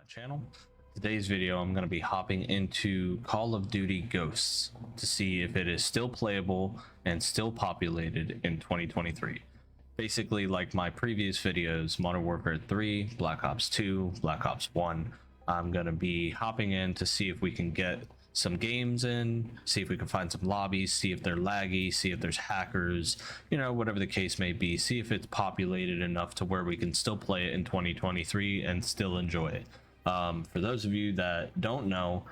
channel. Today's video I'm going to be hopping into Call of Duty Ghosts to see if it is still playable and still populated in 2023. Basically, like my previous videos, Modern Warfare 3, Black Ops 2, Black Ops 1, I'm going to be hopping in to see if we can get some games in, see if we can find some lobbies, see if they're laggy, see if there's hackers, you know, whatever the case may be, see if it's populated enough to where we can still play it in 2023 and still enjoy it. For those of you that don't know,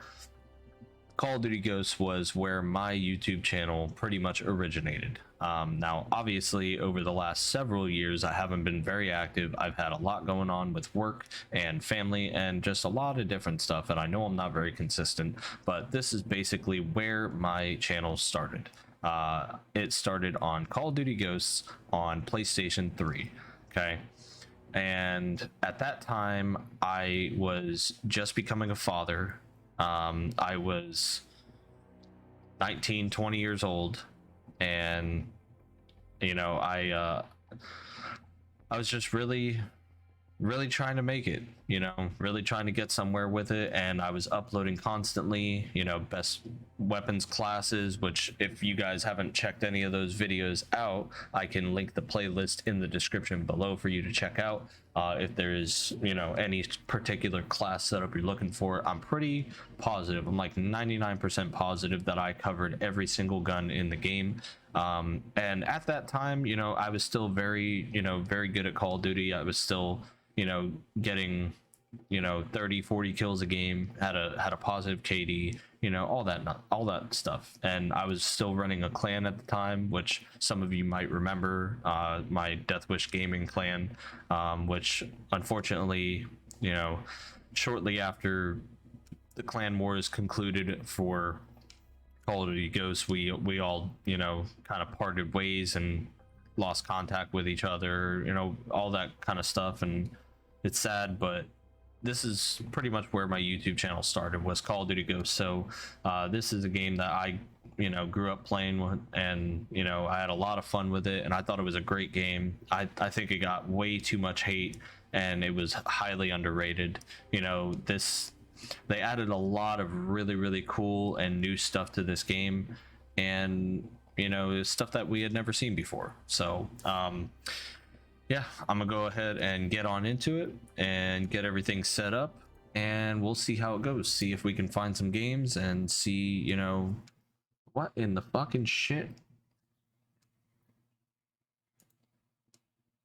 Call of Duty Ghosts was where my YouTube channel pretty much originated. Now, obviously, over the last several years, I haven't been very active. I've had a lot going on with work and family and just a lot of different stuff, and I know I'm not very consistent, but this is basically where my channel started. It started on Call of Duty Ghosts on PlayStation 3, okay? And at that time, I was just becoming a father. I was 19, 20 years old, and you know, I was just really trying to make it, you know, really trying to get somewhere with it. And I was uploading constantly, you know, best weapons classes, which if you guys haven't checked any of those videos out, I can link the playlist in the description below for you to check out. If there's, you know, any particular class setup you're looking for, I'm pretty positive, I'm like 99% positive that I covered every single gun in the game. And at that time, you know, I was still very good at Call of Duty. I was still, you know, getting, you know, 30-40 kills a game, had a positive KD, you know, all that stuff. And I was still running a clan at the time, which some of you might remember, my DeathWish gaming clan, which unfortunately, you know, shortly after the clan wars concluded for Call of Duty Ghosts, we all, you know, kind of parted ways and lost contact with each other, you know, all that kind of stuff. And it's sad, but this is pretty much where my YouTube channel started, was Call of Duty Ghosts. So this is a game that I, you know, grew up playing with, and you know, I had a lot of fun with it, and I thought it was a great game. I think it got way too much hate, and it was highly underrated. You know, they added a lot of really cool and new stuff to this game, and you know, stuff that we had never seen before. So yeah, I'm gonna go ahead and get on into it and get everything set up, and we'll see how it goes. See if we can find some games and see, you know, what in the fucking shit.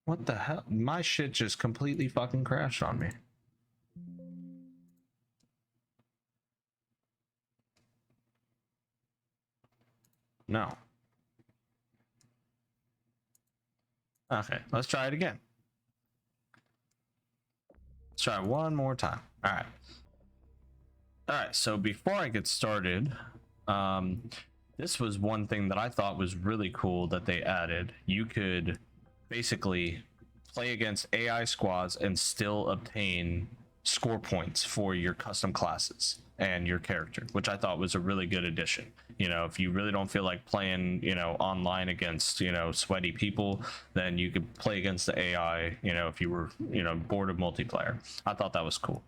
What the hell? My shit just completely fucking crashed on me. No. Okay, let's try it again. Let's try one more time. All right, so before I get started, this was one thing that I thought was really cool that they added. You could basically play against AI squads and still obtain score points for your custom classes and your character, which I thought was a really good addition. You know, if you really don't feel like playing, you know, online against, you know, sweaty people, then you could play against the AI, you know, if you were, you know, bored of multiplayer. I thought that was cool.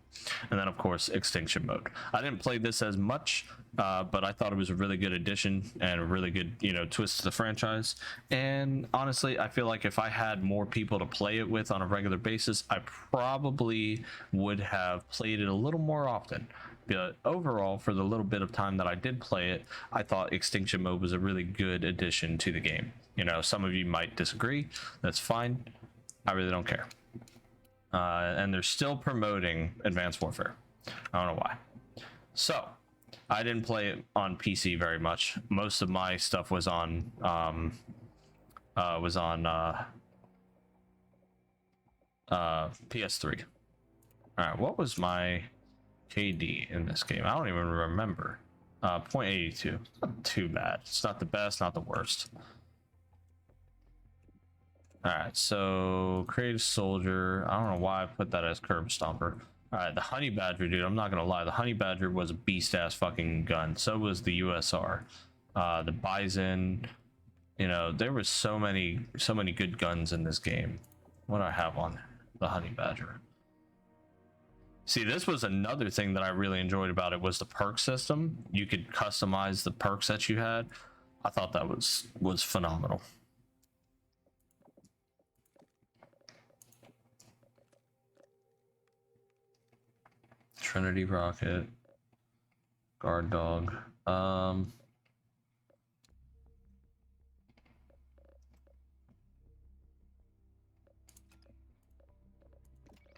And then of course, extinction mode. I didn't play this as much, but I thought it was a really good addition and a really good, you know, twist to the franchise. And honestly, I feel like if I had more people to play it with on a regular basis, I probably would have played it a little more often. But overall, for the little bit of time that I did play it, I thought extinction mode was a really good addition to the game. You know, some of you might disagree. That's fine. I really don't care. And they're still promoting Advanced Warfare. I don't know why. So I didn't play it on PC very much. Most of my stuff was on PS3. All right, what was my KD in this game? I don't even remember. 0.82. Not too bad. It's not the best, not the worst. All right, so creative soldier. I don't know why I put that as curb stomper. All right, the honey badger, dude. I'm not gonna lie, the honey badger was a beast ass fucking gun. So was the USR, the bison. You know, there was so many good guns in this game. What do I have on the honey badger? See, this was another thing that I really enjoyed about it was the perk system. You could customize the perks that you had. I thought that was phenomenal. Trinity Rocket, Guard Dog.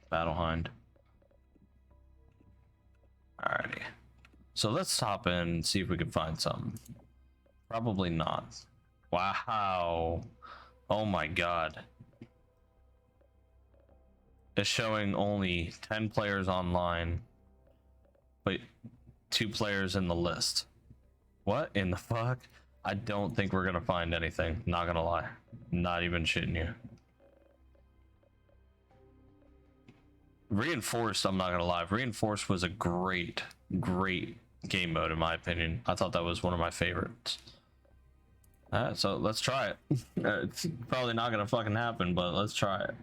Battle Hind. Alrighty. So let's hop in and see if we can find something. Probably not. Wow. Oh my god. It's showing only 10 players online, but 2 players in the list. What in the fuck? I don't think we're gonna find anything. Not gonna lie. Not even shitting you. Reinforced, I'm not gonna lie. Reinforced was a great game mode in my opinion. I thought that was one of my favorites. Alright, so let's try it. It's probably not gonna fucking happen, but let's try it.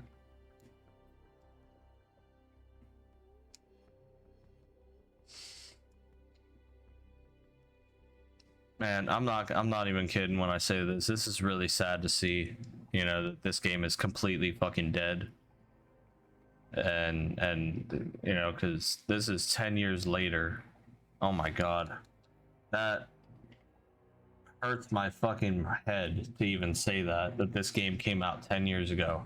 Man, I'm not even kidding when I say this. This is really sad to see, you know, that this game is completely fucking dead. And you know, because this is 10 years later. Oh my god. That hurts my fucking head to even say that this game came out 10 years ago.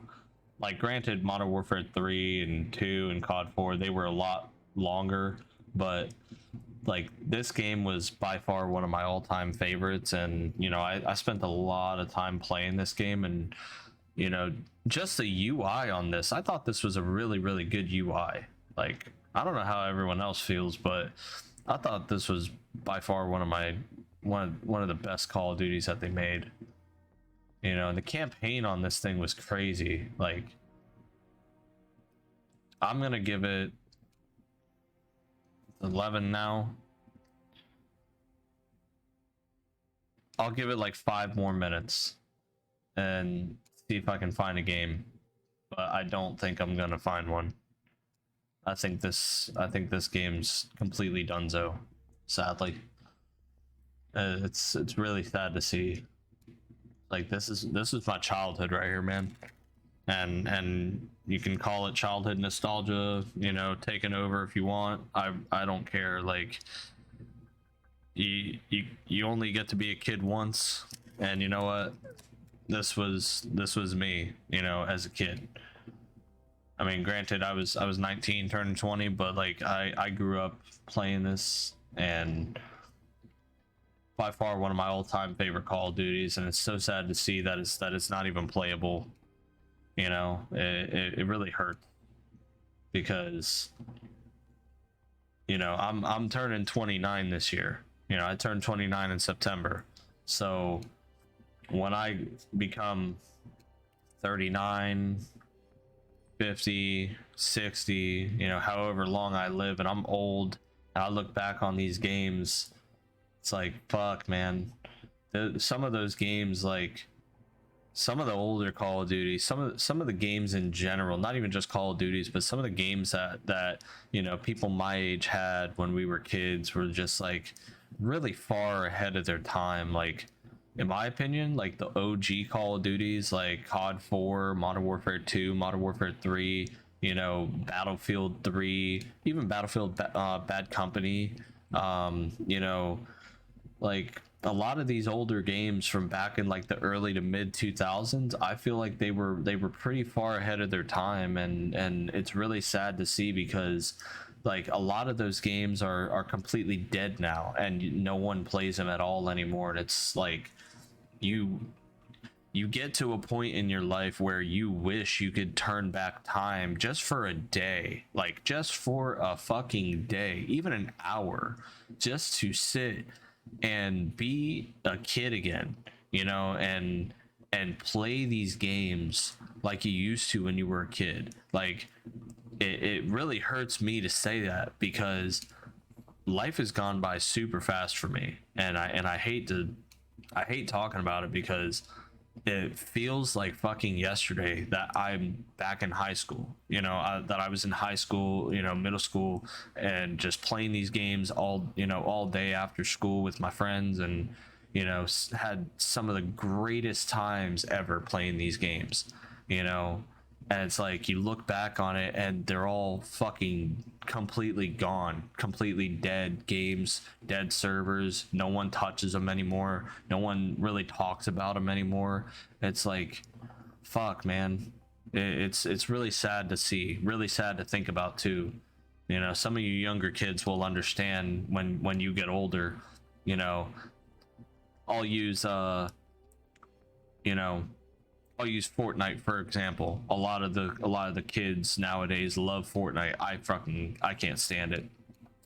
Like, granted, Modern Warfare 3 and 2 and COD 4, they were a lot longer, but like, this game was by far one of my all-time favorites. And you know, I spent a lot of time playing this game, and you know, just the UI on this, I thought this was a really good UI. Like, I don't know how everyone else feels, but I thought this was by far one of the best Call of Duties that they made. You know, and the campaign on this thing was crazy. Like, I'm gonna give it 11 now. I'll give it like 5 more minutes and see if I can find a game, but I don't think I'm gonna find one. I think this game's completely donezo, sadly. It's really sad to see. Like, this is my childhood right here, man. And you can call it childhood nostalgia, you know, taking over if you want. I don't care. Like, you only get to be a kid once, and you know what? This was me, you know, as a kid. I mean, granted, I was 19 turning 20, but like, I grew up playing this, and by far one of my all-time favorite Call of Duties. And it's so sad to see that it's not even playable. You know, it really hurt, because you know, I'm turning 29 this year. You know, I turned 29 in September. So when I become 39, 50, 60, you know, however long I live, and I'm old, and I look back on these games, it's like, fuck, man. Some of those games, like some of the older Call of Duty, some of the games in general, not even just Call of Duties, but some of the games that you know, people my age had when we were kids were just like really far ahead of their time. Like, in my opinion, like the OG Call of Duties, like COD 4, Modern Warfare 2, Modern Warfare 3, you know, Battlefield 3, even Battlefield Bad Company, you know, like a lot of these older games from back in like the early to mid 2000s, I feel like they were pretty far ahead of their time, and it's really sad to see, because like a lot of those games are completely dead now, and no one plays them at all anymore. And it's like, you get to a point in your life where you wish you could turn back time just for a day, like just for a fucking day, even an hour, just to sit and be a kid again, you know, and play these games like you used to when you were a kid. Like, it really hurts me to say that, because life has gone by super fast for me, and I hate talking about it, because it feels like fucking yesterday that I'm back in high school. That I was in high school, middle school, and just playing these games all day after school with my friends, and had some of the greatest times ever playing these games. You know, and it's like you look back on it and they're all fucking completely gone, completely dead games, dead servers. No one touches them anymore. No one really talks about them anymore. It's like, fuck, man. It's really sad to see, really sad to think about too. Some of you younger kids will understand when you get older. you know I'll use you know I'll use Fortnite for example. A lot of the kids nowadays love Fortnite. I can't stand it,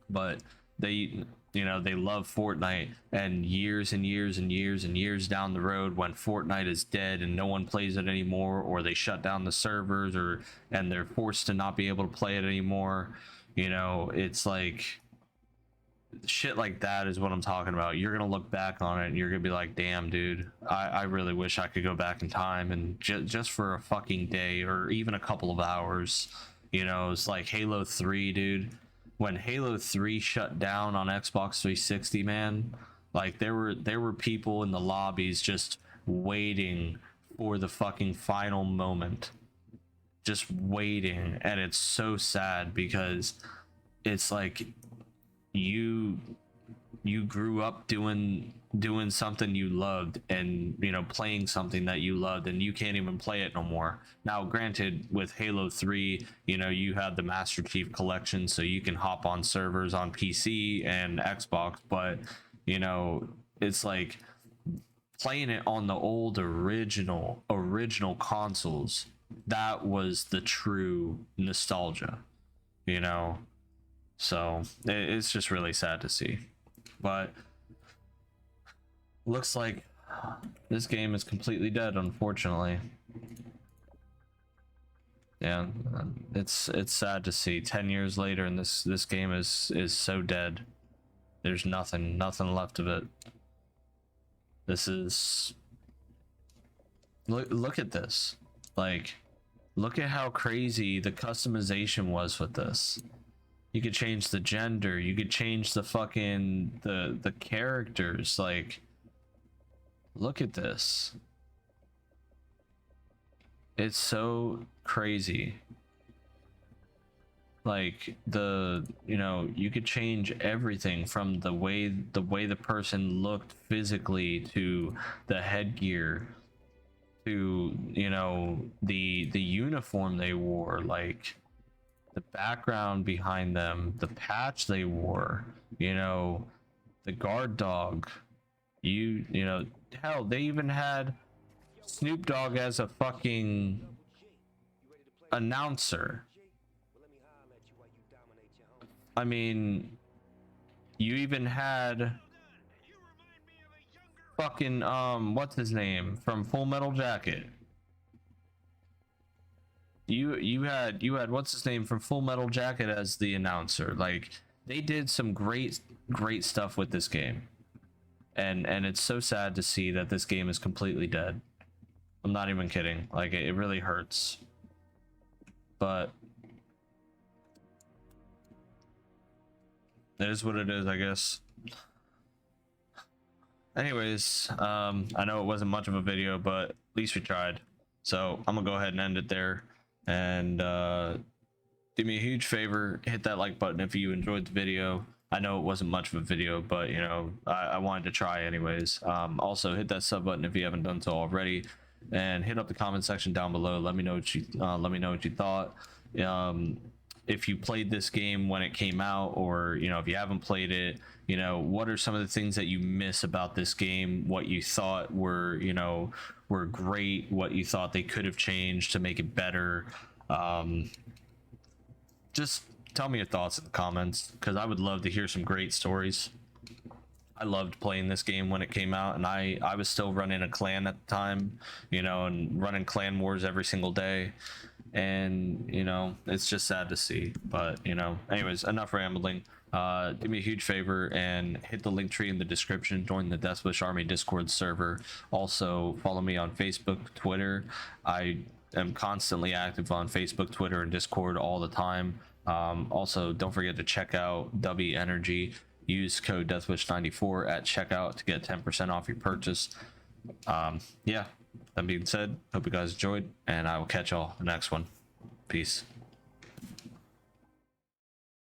but they love Fortnite, and years and years and years and years down the road, when Fortnite is dead and no one plays it anymore, or they shut down the servers, and they're forced to not be able to play it anymore, it's like shit like that is what I'm talking about. You're gonna look back on it and you're gonna be like, damn, dude, I really wish I could go back in time and just for a fucking day or even a couple of hours. It's like Halo 3, dude. When Halo 3 shut down on Xbox 360, man, like there were people in the lobbies just waiting for the fucking final moment, just waiting. And it's so sad because it's like you grew up doing something you loved, and playing something that you loved, and you can't even play it no more. Now granted, with Halo 3, you had the Master Chief Collection, so you can hop on servers on PC and Xbox, but it's like playing it on the old original consoles. That was the true nostalgia. you know so it's just really sad to see, but looks like this game is completely dead, unfortunately. Yeah, it's sad to see 10 years later, and this game is so dead. There's nothing left of it. This is look at this. Like, look at how crazy the customization was with this. You could change the gender, you could change the fucking the characters. Like, look at this. It's so crazy. Like, you could change everything from the way the person looked physically, to the headgear, to the uniform they wore, like the background behind them, the patch they wore, the guard dog. Hell, they even had Snoop Dogg as a fucking announcer. I mean, you even had fucking what's his name from Full Metal Jacket. You had what's his name from Full Metal Jacket as the announcer. Like, they did some great stuff with this game, and it's so sad to see that this game is completely dead. I'm not even kidding. Like, it really hurts, but it is what it is, I guess. Anyways, I know it wasn't much of a video, but at least we tried. So I'm gonna go ahead and end it there. And do me a huge favor, hit that like button if you enjoyed the video. I know it wasn't much of a video, but I wanted to try anyways. Also hit that sub button if you haven't done so already, and hit up the comment section down below. Let me know what you thought. If you played this game when it came out, or if you haven't played it, what are some of the things that you miss about this game? What you thought were great, what you thought they could have changed to make it better. Just tell me your thoughts in the comments, because I would love to hear some great stories. I loved playing this game when it came out, and I was still running a clan at the time, and running clan wars every single day. and you know, it's just sad to see. But you know, anyways, enough rambling. Do me a huge favor and hit the link tree in the description, join the Deathwish Army Discord server. Also follow me on Facebook, Twitter. I am constantly active on Facebook, Twitter, and Discord all the time. Also, don't forget to check out W Energy. Use code Deathwish94 at checkout to get 10% off your purchase. Yeah, that being said, hope you guys enjoyed, and I will catch y'all in the next one. Peace.